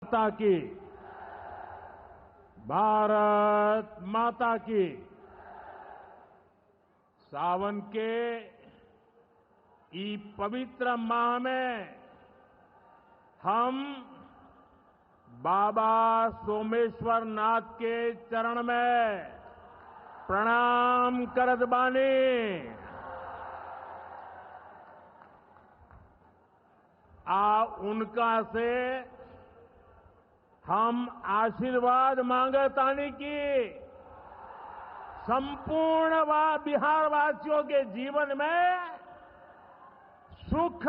माता की, भारत माता की। सावन के इस पवित्र माह में हम बाबा सोमेश्वर नाथ के चरण में प्रणाम करत बानी। उनका से हम आशीर्वाद मांगतानी की संपूर्ण बिहार वासियों के जीवन में सुख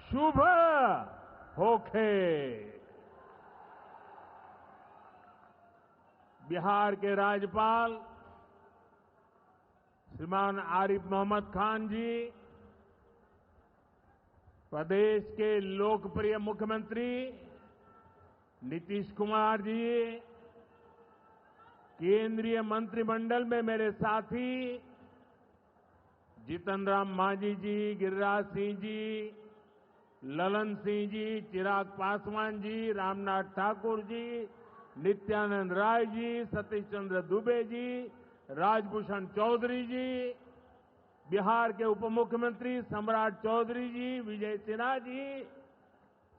शुभ होखे। बिहार के राज्यपाल श्रीमान आरिफ मोहम्मद खान जी, प्रदेश के लोकप्रिय मुख्यमंत्री नीतीश कुमार जी, केंद्रीय मंत्रिमंडल में मेरे साथी जीतन राम मांझी जी, गिरिराज सिंह जी, ललन सिंह जी, चिराग पासवान जी, रामनाथ ठाकुर जी, नित्यानंद राय जी, सतीश चंद्र दुबे जी, राजभूषण चौधरी जी, बिहार के उप मुख्यमंत्री सम्राट चौधरी जी, विजय सिन्हा जी,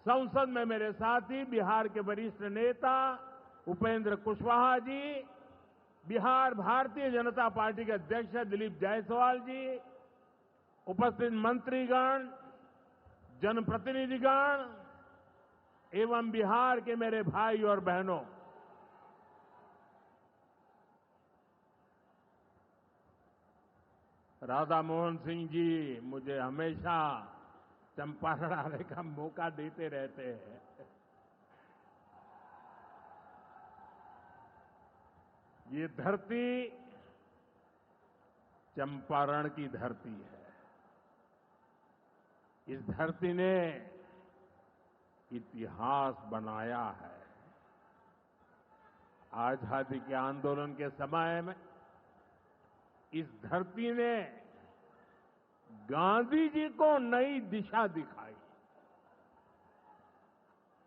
संसद में मेरे साथी बिहार के वरिष्ठ नेता उपेंद्र कुशवाहा जी, बिहार भारतीय जनता पार्टी के अध्यक्ष दिलीप जायसवाल जी, उपस्थित मंत्रीगण, जनप्रतिनिधिगण एवं बिहार के मेरे भाई और बहनों, राधा मोहन सिंह जी मुझे हमेशा चंपारण आने का मौका देते रहते हैं। ये धरती चंपारण की धरती है। इस धरती ने इतिहास बनाया है। आजादी के आंदोलन के समय में इस धरती ने गांधी जी को नई दिशा दिखाई।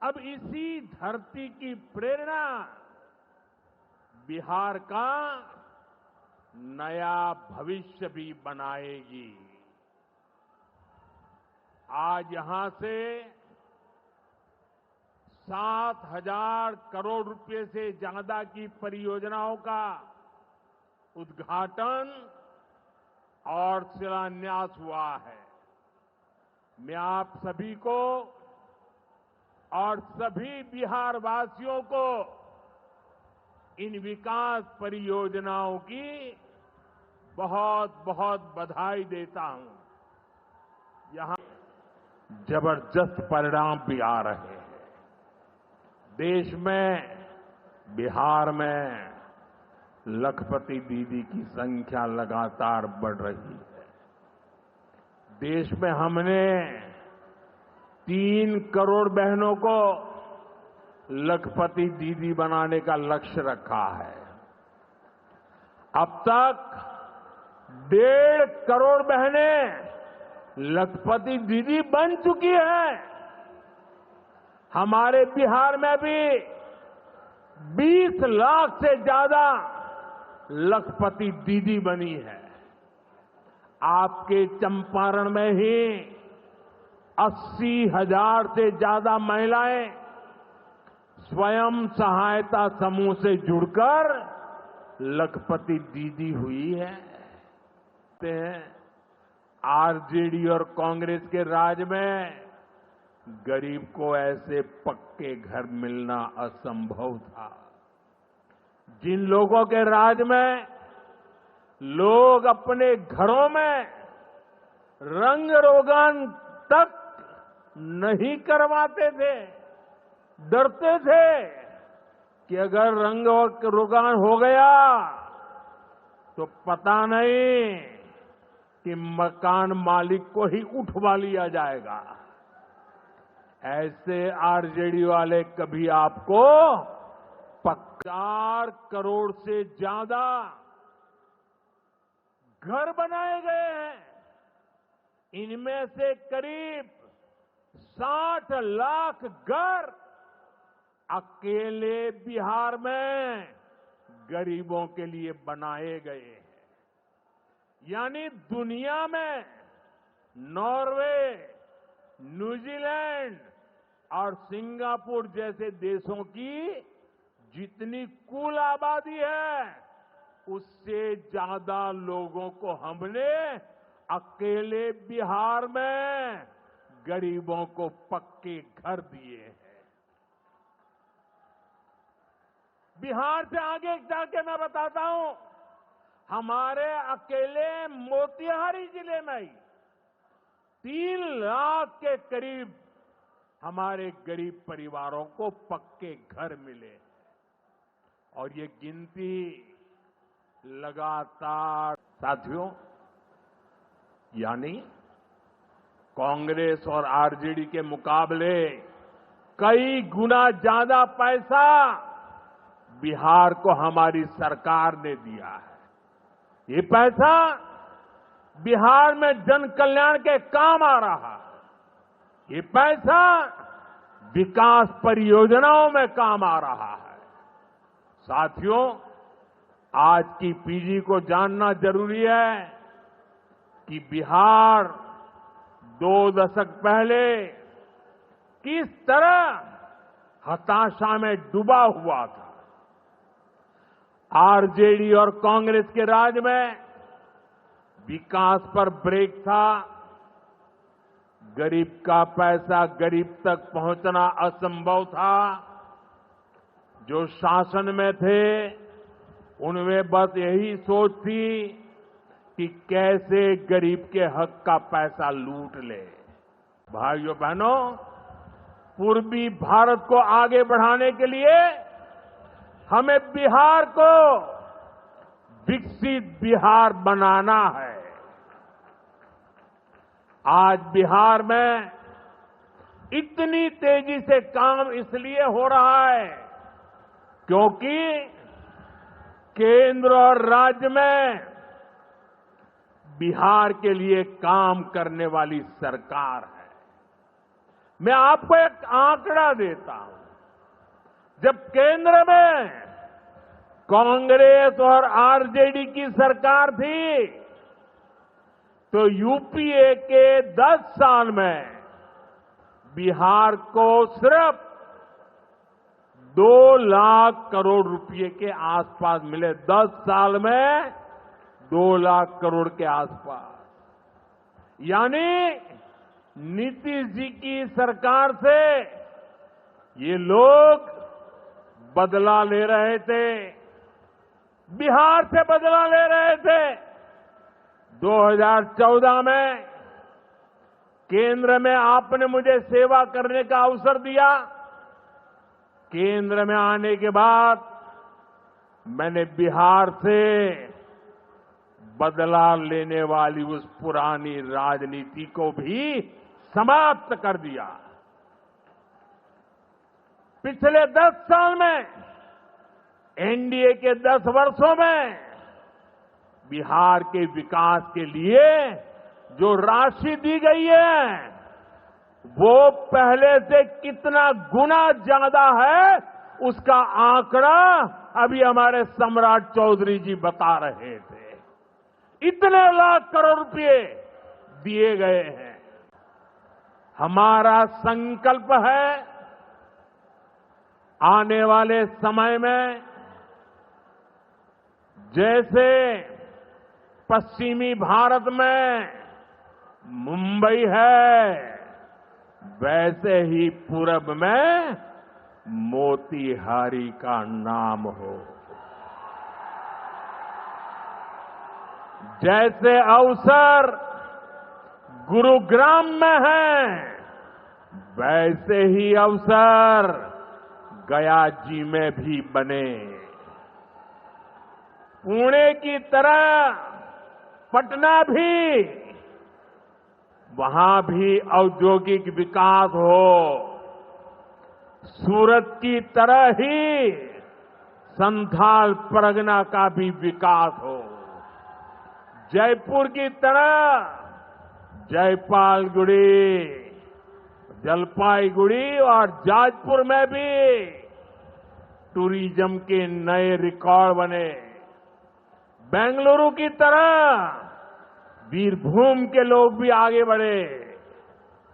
अब इसी धरती की प्रेरणा बिहार का नया भविष्य भी बनाएगी। आज यहां से 7,000 करोड़ रुपए से ज्यादा की परियोजनाओं का उद्घाटन और शिलान्यास हुआ है। मैं आप सभी को और सभी बिहार वासियों को इन विकास परियोजनाओं की बहुत बहुत बधाई देता हूं। यहां जबरदस्त परिणाम भी आ रहे हैं। देश में, बिहार में लखपति दीदी की संख्या लगातार बढ़ रही है। देश में हमने 3 करोड़ बहनों को लखपति दीदी बनाने का लक्ष्य रखा है। अब तक 1.5 करोड़ बहनें लखपति दीदी बन चुकी हैं। हमारे बिहार में भी 20 लाख से ज्यादा लखपति दीदी बनी है। आपके चंपारण में ही 80,000 से ज्यादा महिलाएं स्वयं सहायता समूह से जुड़कर लखपति दीदी हुई है। आरजेडी और कांग्रेस के राज में गरीब को ऐसे पक्के घर मिलना असंभव था। जिन लोगों के राज में लोग अपने घरों में रंग रोगन तक नहीं करवाते थे, डरते थे कि अगर रंग रोगन हो गया तो पता नहीं कि मकान मालिक को ही उठवा लिया जाएगा। ऐसे आरजेडी वाले कभी आपको 4 करोड़ से ज्यादा घर बनाए गए हैं। इनमें से करीब 60 लाख घर अकेले बिहार में गरीबों के लिए बनाए गए हैं। यानी दुनिया में नॉर्वे, न्यूजीलैंड और सिंगापुर जैसे देशों की जितनी कुल आबादी है, उससे ज्यादा लोगों को हमने अकेले बिहार में गरीबों को पक्के घर दिए हैं। बिहार से आगे जाके मैं बताता हूं, हमारे अकेले मोतिहारी जिले में ही 3 लाख के करीब हमारे गरीब परिवारों को पक्के घर मिले और ये गिनती लगातार। साथियों, यानी कांग्रेस और आरजेडी के मुकाबले कई गुना ज्यादा पैसा बिहार को हमारी सरकार ने दिया है। ये पैसा बिहार में जन कल्याण के काम आ रहा है। ये पैसा विकास परियोजनाओं में काम आ रहा है। साथियों, आज की पीढ़ी को जानना जरूरी है कि बिहार 2 दशक पहले किस तरह हताशा में डूबा हुआ था। आरजेडी और कांग्रेस के राज में विकास पर ब्रेक था। गरीब का पैसा गरीब तक पहुंचना असंभव था। जो शासन में थे, उनमें बस यही सोच थी कि कैसे गरीब के हक का पैसा लूट ले। भाइयों बहनों, पूर्वी भारत को आगे बढ़ाने के लिए हमें बिहार को विकसित बिहार बनाना है। आज बिहार में इतनी तेजी से काम इसलिए हो रहा है क्योंकि केंद्र और राज्य में बिहार के लिए काम करने वाली सरकार है। मैं आपको एक आंकड़ा देता हूं। जब केंद्र में कांग्रेस और आरजेडी की सरकार थी, तो यूपीए के 10 साल में बिहार को सिर्फ 2 लाख करोड़ रुपए के आसपास मिले। 10 साल में 2 लाख करोड़ के आसपास। यानी नीतीश जी की सरकार से ये लोग बदला ले रहे थे, बिहार से बदला ले रहे थे। 2014 में केंद्र में आपने मुझे सेवा करने का अवसर दिया। केंद्र में आने के बाद मैंने बिहार से बदला लेने वाली उस पुरानी राजनीति को भी समाप्त कर दिया। पिछले 10 साल में, एनडीए के 10 वर्षों में बिहार के विकास के लिए जो राशि दी गई है, वो पहले से कितना गुना ज्यादा है, उसका आंकड़ा अभी हमारे सम्राट चौधरी जी बता रहे थे। इतने लाख करोड़ रुपए दिए गए हैं। हमारा संकल्प है आने वाले समय में जैसे पश्चिमी भारत में मुंबई है, वैसे ही पूरब में मोतिहारी का नाम हो। जैसे अवसर गुरुग्राम में है, वैसे ही अवसर गया जी में भी बने। पुणे की तरह पटना भी, वहां भी औद्योगिक विकास हो। सूरत की तरह ही संथाल परगना का भी विकास हो। जयपुर की तरह जयपालगुड़ी, जलपाईगुड़ी और जाजपुर में भी टूरिज्म के नए रिकॉर्ड बने। बेंगलुरु की तरह बीरभूम के लोग भी आगे बढ़े।